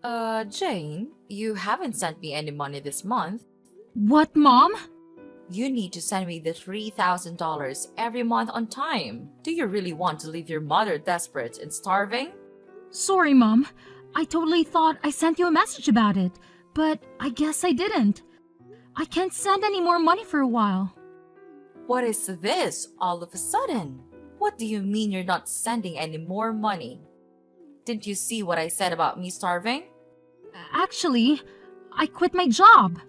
Jane, you haven't sent me any money this month. What, Mom? You need to send me the $3,000 every month on time. Do you really want to leave your mother desperate and starving? Sorry, Mom. I totally thought I sent you a message about it, but I guess I didn't. I can't send any more money for a while. What is this all of a sudden? What do you mean you're not sending any more money? Didn't you see what I said about me starving? Actually, I quit my job.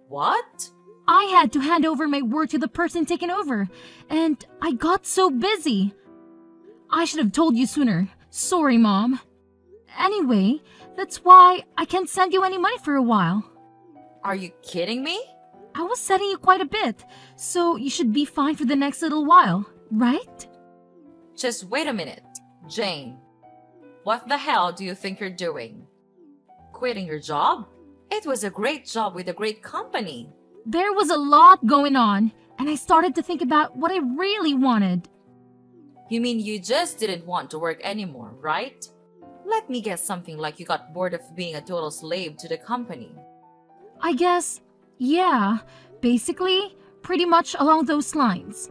What? I had to hand over my work to the person taking over, and I got so busy. I should have told you sooner. Sorry, Mom. Anyway, that's why I can't send you any money for a while. Are you kidding me? I was sending you quite a bit, so you should be fine for the next little while, right? Just wait a minute, Jane. What the hell do you think you're doing? Quitting your job? It was a great job with a great company. There was a lot going on, and I started to think about what I really wanted. You mean you just didn't want to work anymore, right? Let me guess, something like you got bored of being a total slave to the company. I guess, yeah, basically, pretty much along those lines.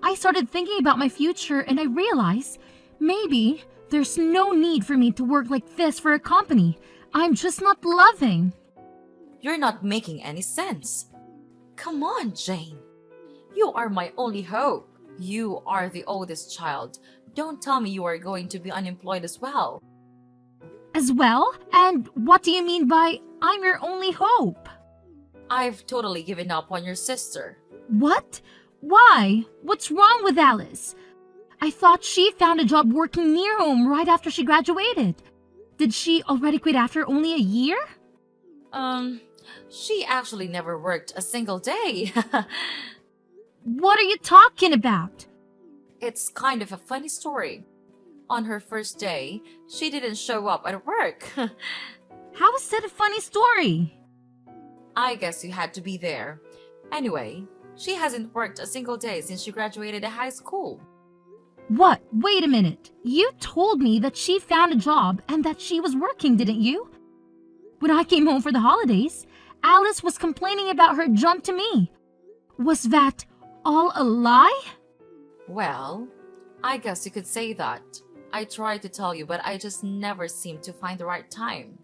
I started thinking about my future and I realized maybe there's no need for me to work like this for a company I'm just not loving. You're not making any sense. Come on, Jane. You are my only hope. You are the oldest child. Don't tell me you are going to be unemployed as well. As well? And what do you mean by I'm your only hope? I've totally given up on your sister. What? Why? What's wrong with Alice? I thought she found a job working near home right after she graduated. Did she already quit after only a year? She actually never worked a single day. What are you talking about? It's kind of a funny story. On her first day, she didn't show up at work. How is that a funny story? I guess you had to be there. Anyway, she hasn't worked a single day since she graduated high school. What? Wait a minute. You told me that she found a job and that she was working, didn't you? When I came home for the holidays, Alice was complaining about her job to me. Was that all a lie? Well, I guess you could say that. I tried to tell you, but I just never seemed to find the right time.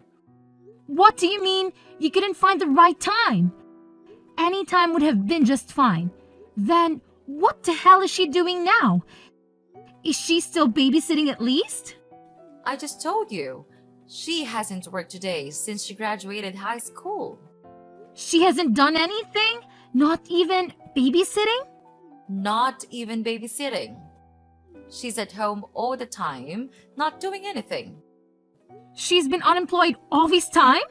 What do you mean you couldn't find the right time? Any time would have been just fine. Then what the hell is she doing now? Is she still babysitting at least? I just told you. She hasn't worked today since she graduated high school. She hasn't done anything? Not even babysitting? Not even babysitting. She's at home all the time, not doing anything. She's been unemployed all this time?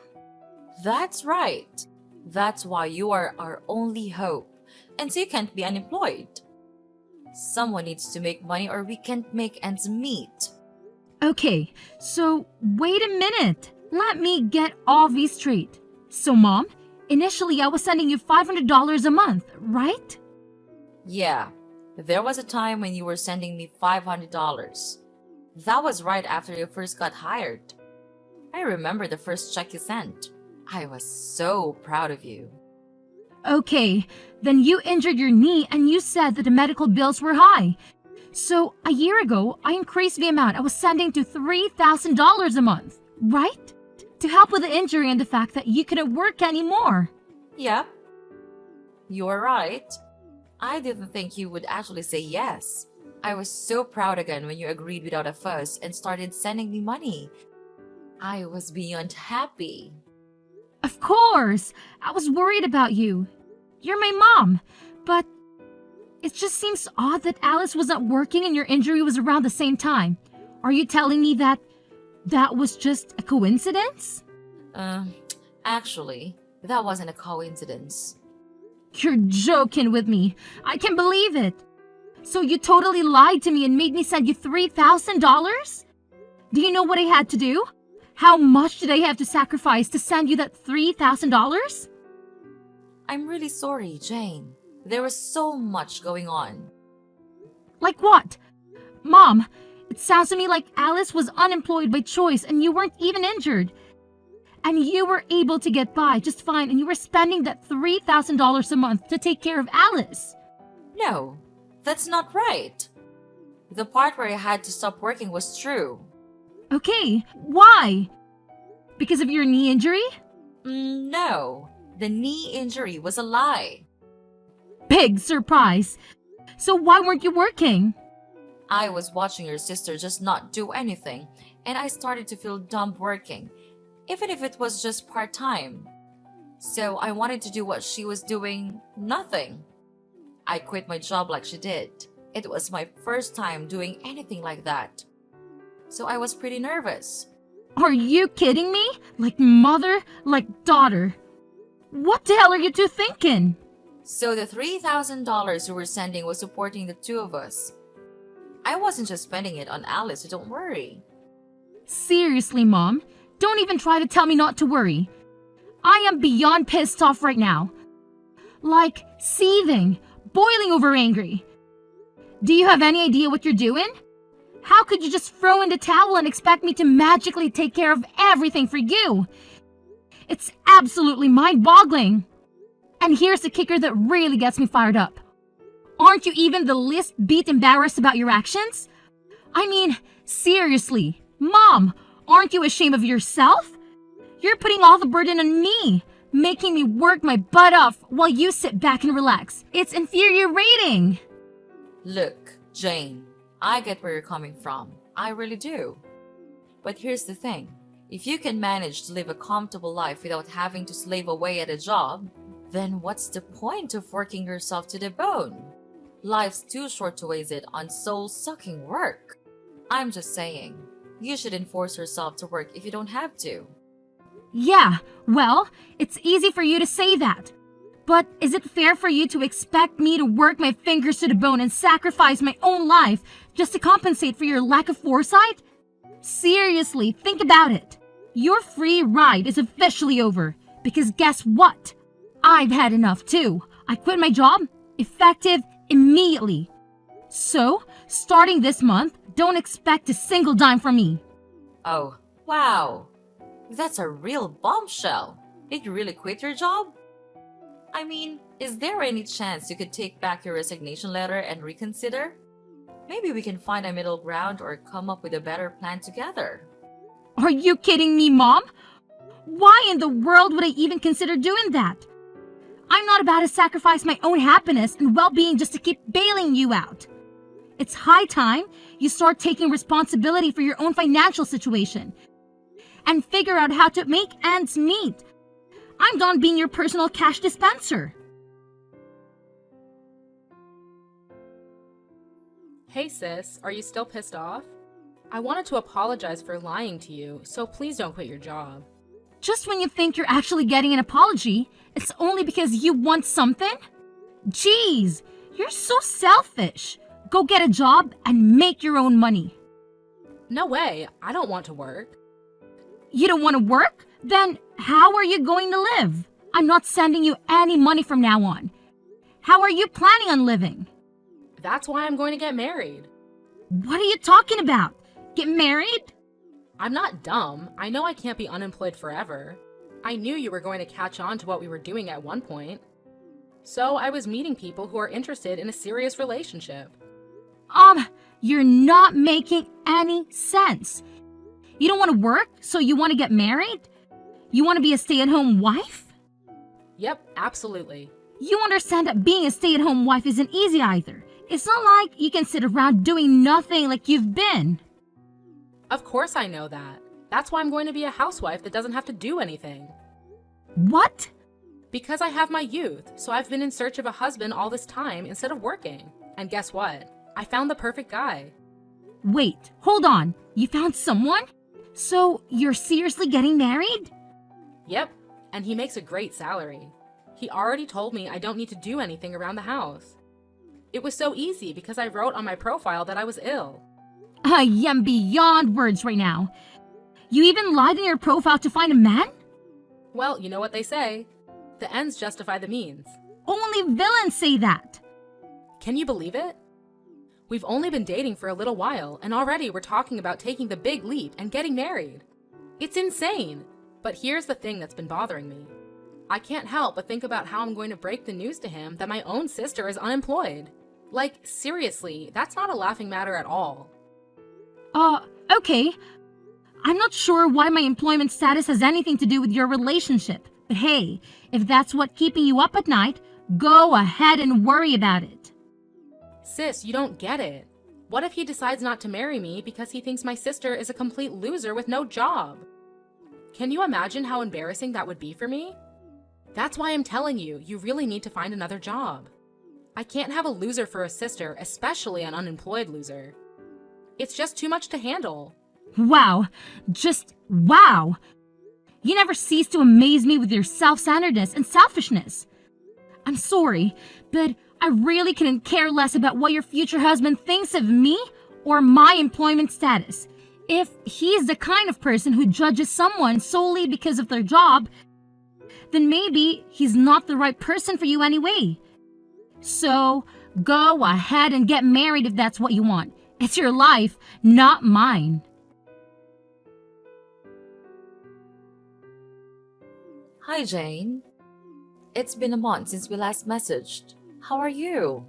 That's right. That's why you are our only hope, and so you can't be unemployed. Someone needs to make money or we can't make ends meet. Okay, so wait a minute. Let me get all these straight. So, Mom, initially I was sending you $500 a month, right? Yeah, there was a time when you were sending me $500. That was right after you first got hired. I remember the first check you sent. I was so proud of you. Okay, then you injured your knee and you said that the medical bills were high. So a year ago, I increased the amount I was sending to $3,000 a month, right? To help with the injury and the fact that you couldn't work anymore. Yep, you're right. I didn't think you would actually say yes. I was so proud again when you agreed without a fuss and started sending me money. I was beyond happy. Of course! I was worried about you. You're my mom, but it just seems odd that Alice was not working and your injury was around the same time. Are you telling me that was just a coincidence? Actually, that wasn't a coincidence. You're joking with me. I can't believe it. So you totally lied to me and made me send you $3,000? Do you know what I had to do? How much did I have to sacrifice to send you that $3,000? I'm really sorry, Jane. There was so much going on. Like what? Mom, It sounds to me like Alice was unemployed by choice and you weren't even injured. And you were able to get by just fine and you were spending that $3,000 a month to take care of Alice. No, that's not right. The part where I had to stop working was true. Okay, why? Because of your knee injury? No, the knee injury was a lie. Big surprise. So why weren't you working? I was watching your sister just not do anything, and I started to feel dumb working, even if it was just part-time. So I wanted to do what she was doing, nothing. I quit my job like she did. It was my first time doing anything like that. So I was pretty nervous. Are you kidding me? Like mother, like daughter. What the hell are you two thinking? So the $3,000 you were sending was supporting the two of us. I wasn't just spending it on Alice, so don't worry. Seriously, Mom, don't even try to tell me not to worry. I am beyond pissed off right now. Like, seething, boiling over angry. Do you have any idea what you're doing? How could you just throw in the towel and expect me to magically take care of everything for you? It's absolutely mind-boggling. And here's the kicker that really gets me fired up. Aren't you even the least bit embarrassed about your actions? I mean, seriously, Mom, aren't you ashamed of yourself? You're putting all the burden on me, making me work my butt off while you sit back and relax. It's infuriating. Look, Jane, I get where you're coming from. I really do. But here's the thing. If you can manage to live a comfortable life without having to slave away at a job, then what's the point of working yourself to the bone? Life's too short to waste it on soul-sucking work. I'm just saying, you shouldn't force yourself to work if you don't have to. Yeah, well, it's easy for you to say that. But is it fair for you to expect me to work my fingers to the bone and sacrifice my own life just to compensate for your lack of foresight? Seriously, think about it. Your free ride is officially over. Because guess what? I've had enough too. I quit my job, effective immediately. So, starting this month, don't expect a single dime from me. Oh, wow. That's a real bombshell. Did you really quit your job? I mean, is there any chance you could take back your resignation letter and reconsider? Maybe we can find a middle ground or come up with a better plan together. Are you kidding me, Mom? Why in the world would I even consider doing that? I'm not about to sacrifice my own happiness and well-being just to keep bailing you out. It's high time you start taking responsibility for your own financial situation and figure out how to make ends meet. I'm done being your personal cash dispenser. Hey sis, are you still pissed off? I wanted to apologize for lying to you, so please don't quit your job. Just when you think you're actually getting an apology, it's only because you want something? Jeez, you're so selfish. Go get a job and make your own money. No way, I don't want to work. You don't want to work? Then how are you going to live? I'm not sending you any money from now on. How are you planning on living? That's why I'm going to get married. What are you talking about? Get married? I'm not dumb. I know I can't be unemployed forever. I knew you were going to catch on to what we were doing at one point. So I was meeting people who are interested in a serious relationship. You're not making any sense. You don't want to work, so you want to get married? You want to be a stay-at-home wife? Yep, absolutely. You understand that being a stay-at-home wife isn't easy either. It's not like you can sit around doing nothing like you've been. Of course I know that. That's why I'm going to be a housewife that doesn't have to do anything. What? Because I have my youth, so I've been in search of a husband all this time instead of working. And guess what? I found the perfect guy. Wait, hold on. You found someone? So you're seriously getting married? Yep, and he makes a great salary. He already told me I don't need to do anything around the house. It was so easy because I wrote on my profile that I was ill. I am beyond words right now. You even lied in your profile to find a man? Well, you know what they say. The ends justify the means. Only villains say that. Can you believe it? We've only been dating for a little while, and already we're talking about taking the big leap and getting married. It's insane. But here's the thing that's been bothering me. I can't help but think about how I'm going to break the news to him that my own sister is unemployed. Like, seriously, that's not a laughing matter at all. Okay. I'm not sure why my employment status has anything to do with your relationship. But hey, if that's what keeping you up at night, go ahead and worry about it. Sis, you don't get it. What if he decides not to marry me because he thinks my sister is a complete loser with no job? Can you imagine how embarrassing that would be for me? That's why I'm telling you, you really need to find another job. I can't have a loser for a sister, especially an unemployed loser. It's just too much to handle. Wow. Just wow. You never cease to amaze me with your self-centeredness and selfishness. I'm sorry, but I really couldn't care less about what your future husband thinks of me or my employment status. If he is the kind of person who judges someone solely because of their job, then maybe he's not the right person for you anyway. So, go ahead and get married if that's what you want. It's your life, not mine. Hi, Jane. It's been a month since we last messaged. How are you?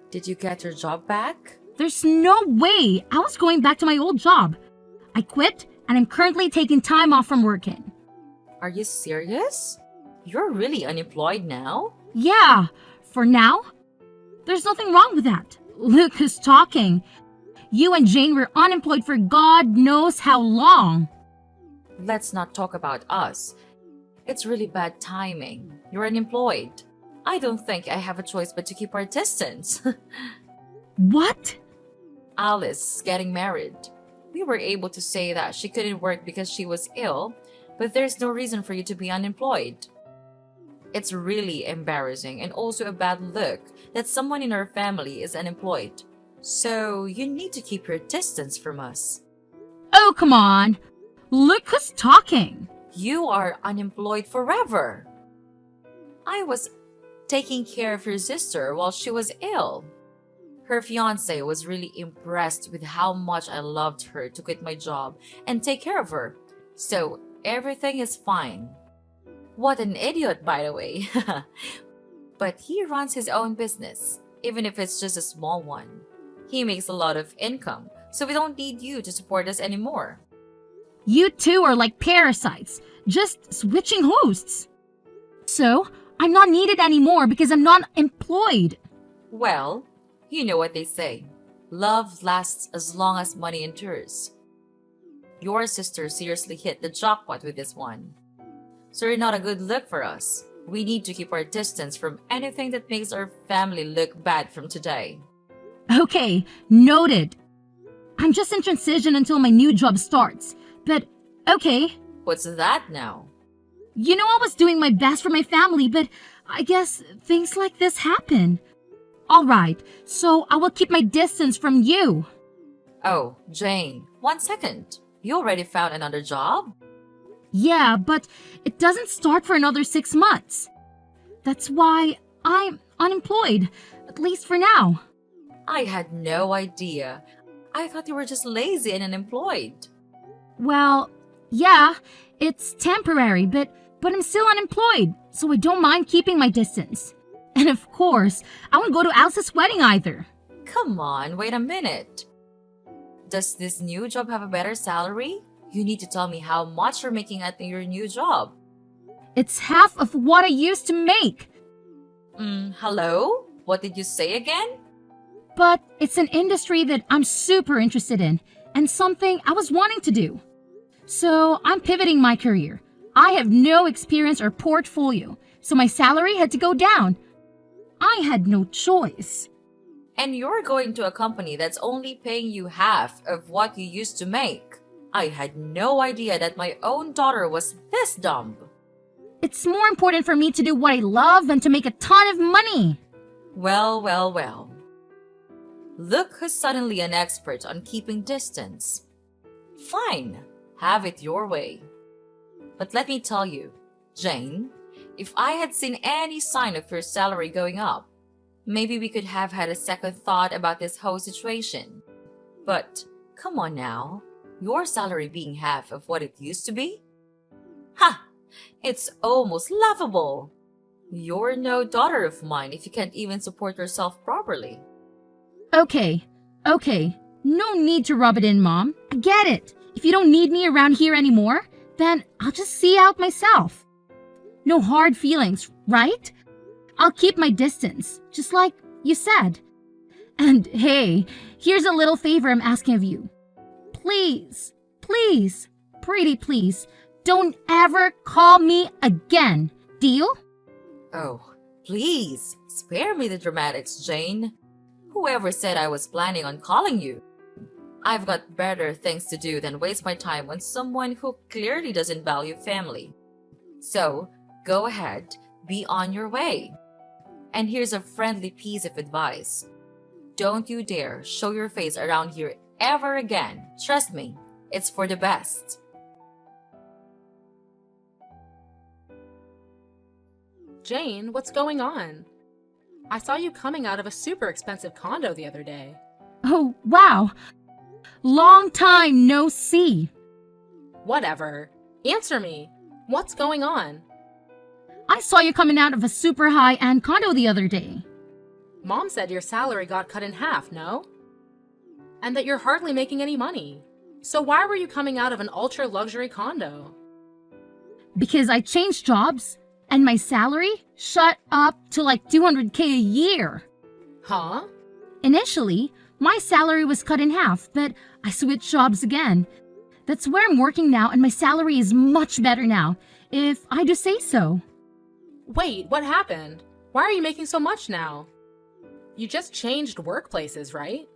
Did you get your job back? There's no way I was going back to my old job. I quit and I'm currently taking time off from working. Are you serious? You're really unemployed now? Yeah, for now. There's nothing wrong with that. Look who's talking. You and Jane were unemployed for God knows how long. Let's not talk about us. It's really bad timing. You're unemployed. I don't think I have a choice but to keep our distance. What? Alice getting married. We were able to say that she couldn't work because she was ill, but there's no reason for you to be unemployed. It's really embarrassing and also a bad look that someone in our family is unemployed. So you need to keep your distance from us. Oh, come on. Look who's talking. You are unemployed forever. I was taking care of your sister while she was ill. Her fiance was really impressed with how much I loved her to quit my job and take care of her. So everything is fine. What an idiot, by the way. But he runs his own business, even if it's just a small one. He makes a lot of income, so we don't need you to support us anymore. You two are like parasites, just switching hosts. So, I'm not needed anymore because I'm not employed. Well, you know what they say. Love lasts as long as money endures. Your sister seriously hit the jackpot with this one. So you're not a good look for us. We need to keep our distance from anything that makes our family look bad from today. Okay, noted. I'm just in transition until my new job starts. But, okay. What's that now? You know I was doing my best for my family, but I guess things like this happen. Alright, so I will keep my distance from you. Oh, Jane, 1 second. You already found another job? Yeah, but it doesn't start for another 6 months. That's why I'm unemployed, at least for now. I had no idea. I thought you were just lazy and unemployed. Well, yeah, it's temporary, but I'm still unemployed, so I don't mind keeping my distance. And of course, I won't go to Alice's wedding either. Come on, wait a minute. Does this new job have a better salary? You need to tell me how much you're making at your new job. It's half of what I used to make. Hello? What did you say again? But it's an industry that I'm super interested in, and something I was wanting to do. So I'm pivoting my career. I have no experience or portfolio, so my salary had to go down. I had no choice. And you're going to a company that's only paying you half of what you used to make. I had no idea that my own daughter was this dumb. It's more important for me to do what I love than to make a ton of money. Well, well, well. Look who's suddenly an expert on keeping distance. Fine, have it your way. But let me tell you, Jane, if I had seen any sign of your salary going up, Maybe we could have had a second thought about this whole situation. But come on now, your salary being half of what it used to be? Ha! It's almost laughable. You're no daughter of mine if you can't even support yourself properly. Okay, no need to rub it in, Mom. I get it. If you don't need me around here anymore, then I'll just see out myself. No hard feelings, right? I'll keep my distance, just like you said. And hey, here's a little favor I'm asking of you. Please, pretty please, don't ever call me again. Deal? Oh, please, spare me the dramatics, Jane. Whoever said I was planning on calling you? I've got better things to do than waste my time on someone who clearly doesn't value family. So, go ahead, be on your way. And here's a friendly piece of advice. Don't you dare show your face around here ever again. Trust me, it's for the best. Jane, what's going on? I saw you coming out of a super expensive condo the other day. Oh, wow. Long time no see. Whatever. Answer me. What's going on? I saw you coming out of a super high-end condo the other day. Mom said your salary got cut in half, no? And that you're hardly making any money. So why were you coming out of an ultra-luxury condo? Because I changed jobs and my salary shot up to like $200K a year. Huh? Initially, my salary was cut in half, but I switched jobs again. That's where I'm working now, and my salary is much better now, if I do say so. Wait, what happened? Why are you making so much now? You just changed workplaces, right?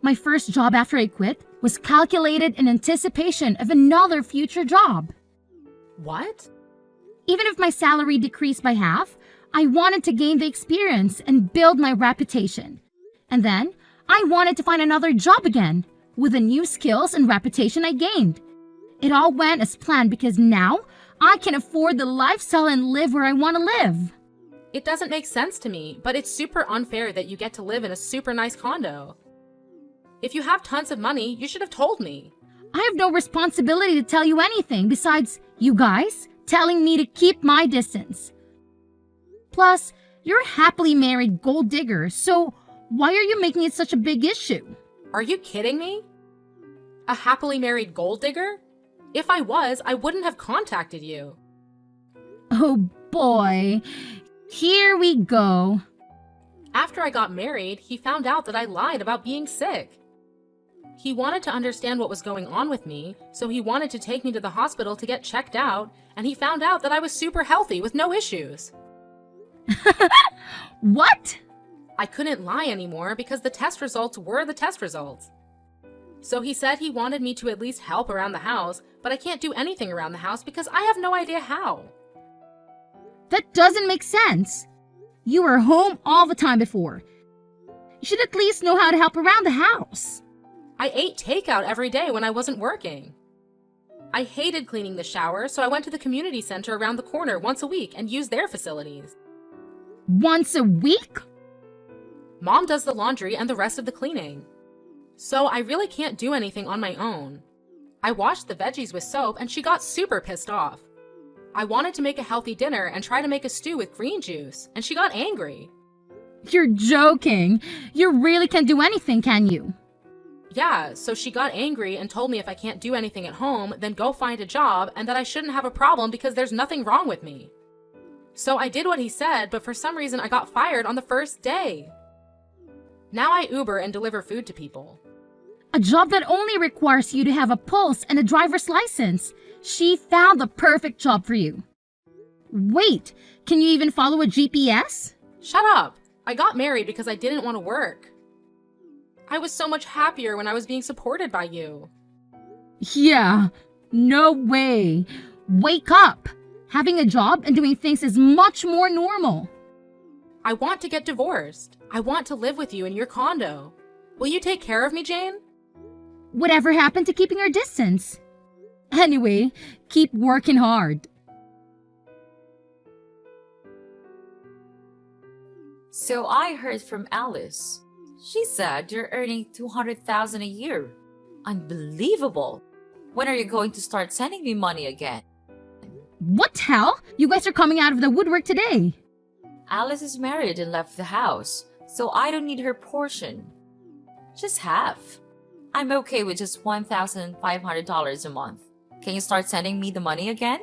My first job after I quit was calculated in anticipation of another future job. What? Even if my salary decreased by half, I wanted to gain the experience and build my reputation. And then, I wanted to find another job again, with the new skills and reputation I gained. It all went as planned because now, I can afford the lifestyle and live where I want to live. It doesn't make sense to me, but it's super unfair that you get to live in a super nice condo. If you have tons of money, you should have told me. I have no responsibility to tell you anything besides you guys telling me to keep my distance. Plus, you're a happily married gold digger, so why are you making it such a big issue? Are you kidding me? A happily married gold digger? If I was, I wouldn't have contacted you. Oh boy, here we go. After I got married, he found out that I lied about being sick. He wanted to understand what was going on with me, so he wanted to take me to the hospital to get checked out, and he found out that I was super healthy with no issues. What? I couldn't lie anymore because the test results were the test results. So he said he wanted me to at least help around the house, but I can't do anything around the house because I have no idea how. That doesn't make sense. You were home all the time before. You should at least know how to help around the house. I ate takeout every day when I wasn't working. I hated cleaning the shower, so I went to the community center around the corner once a week and used their facilities. Once a week? Mom does the laundry and the rest of the cleaning. So I really can't do anything on my own. I washed the veggies with soap and she got super pissed off. I wanted to make a healthy dinner and try to make a stew with green juice, and she got angry. You're joking. You really can't do anything, can you? Yeah, so she got angry and told me if I can't do anything at home, then go find a job and that I shouldn't have a problem because there's nothing wrong with me. So I did what he said, but for some reason I got fired on the first day. Now I Uber and deliver food to people. A job that only requires you to have a pulse and a driver's license. She found the perfect job for you. Wait, can you even follow a GPS? Shut up! I got married because I didn't want to work. I was so much happier when I was being supported by you. Yeah, no way. Wake up! Having a job and doing things is much more normal. I want to get divorced. I want to live with you in your condo. Will you take care of me, Jane? Whatever happened to keeping our distance? Anyway, keep working hard. So I heard from Alice. She said you're earning 200,000 a year. Unbelievable. When are you going to start sending me money again? What hell? You guys are coming out of the woodwork today. Alice is married and left the house, so I don't need her portion. Just half. I'm okay with just $1,500 a month. Can you start sending me the money again?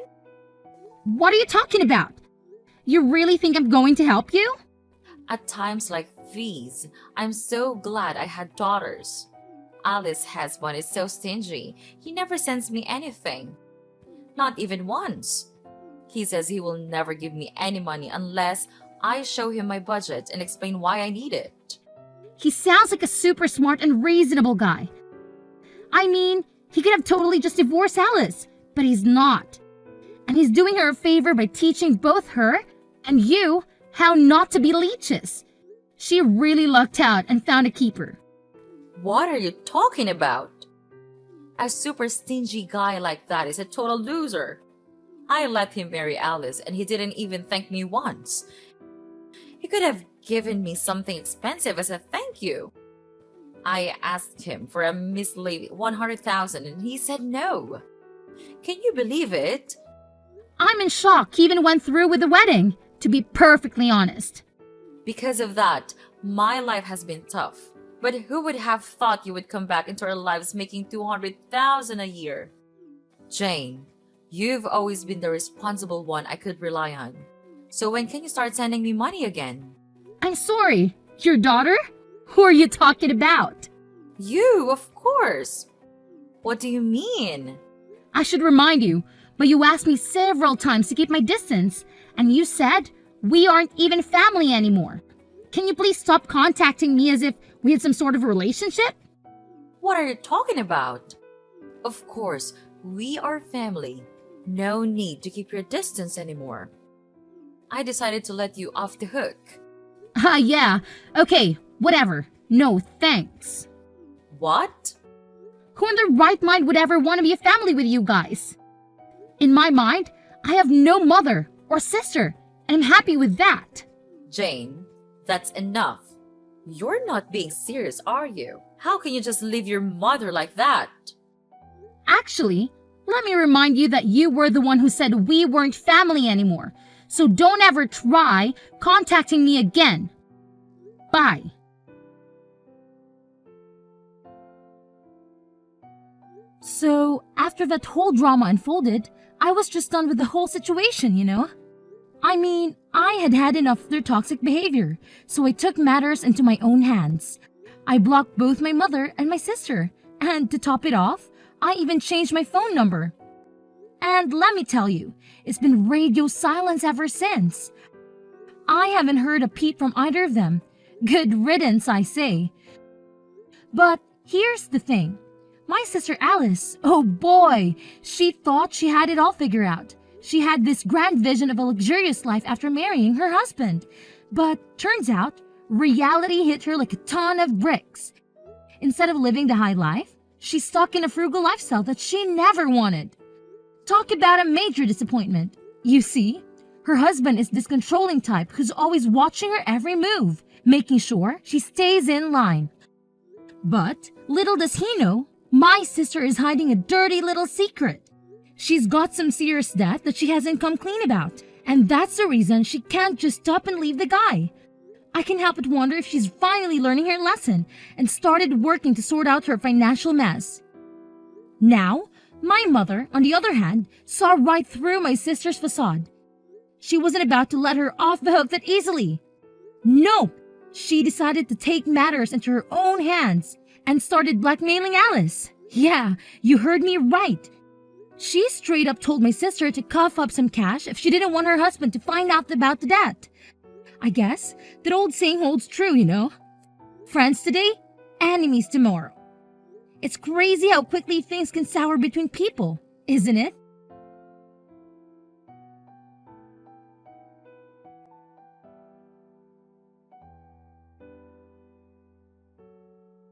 What are you talking about? You really think I'm going to help you? At times like these, I'm so glad I had daughters. Alice's husband is so stingy, he never sends me anything. Not even once. He says he will never give me any money unless I show him my budget and explain why I need it. He sounds like a super smart and reasonable guy. I mean, he could have totally just divorced Alice, but he's not. And he's doing her a favor by teaching both her and you how not to be leeches. She really lucked out and found a keeper. What are you talking about? A super stingy guy like that is a total loser. I let him marry Alice and he didn't even thank me once. He could have given me something expensive as a thank you. I asked him for a measly 100,000 and he said no. Can you believe it? I'm in shock he even went through with the wedding, to be perfectly honest. Because of that, my life has been tough. But who would have thought you would come back into our lives making 200,000 a year? Jane, you've always been the responsible one I could rely on. So when can you start sending me money again? I'm sorry, your daughter? Who are you talking about? You, of course. What do you mean? I should remind you, but you asked me several times to keep my distance, and you said we aren't even family anymore. Can you please stop contacting me as if we had some sort of relationship? What are you talking about? Of course, we are family. No need to keep your distance anymore. I decided to let you off the hook. Yeah. Okay, whatever. No, thanks. What? Who in their right mind would ever want to be a family with you guys? In my mind, I have no mother or sister, and I'm happy with that. Jane, that's enough. You're not being serious, are you? How can you just leave your mother like that? Actually, let me remind you that you were the one who said we weren't family anymore. So don't ever try contacting me again. Bye. So, after that whole drama unfolded, I was just done with the whole situation, you know? I mean, I had had enough of their toxic behavior, so I took matters into my own hands. I blocked both my mother and my sister, and to top it off, I even changed my phone number. And let me tell you, it's been radio silence ever since. I haven't heard a peep from either of them. Good riddance, I say. But here's the thing. My sister Alice, oh boy, she thought she had it all figured out. She had this grand vision of a luxurious life after marrying her husband. But turns out, reality hit her like a ton of bricks. Instead of living the high life, she's stuck in a frugal lifestyle that she never wanted. Talk about a major disappointment. You see, her husband is this controlling type who's always watching her every move, making sure she stays in line. But little does he know, my sister is hiding a dirty little secret. She's got some serious debt that she hasn't come clean about, and that's the reason she can't just stop and leave the guy. I can help but wonder if she's finally learning her lesson and started working to sort out her financial mess. Now, my mother, on the other hand, saw right through my sister's facade. She wasn't about to let her off the hook that easily. Nope, she decided to take matters into her own hands and started blackmailing Alice. Yeah, you heard me right. She straight up told my sister to cough up some cash if she didn't want her husband to find out about the debt. I guess that old saying holds true, you know. Friends today, enemies tomorrow. It's crazy how quickly things can sour between people, isn't it?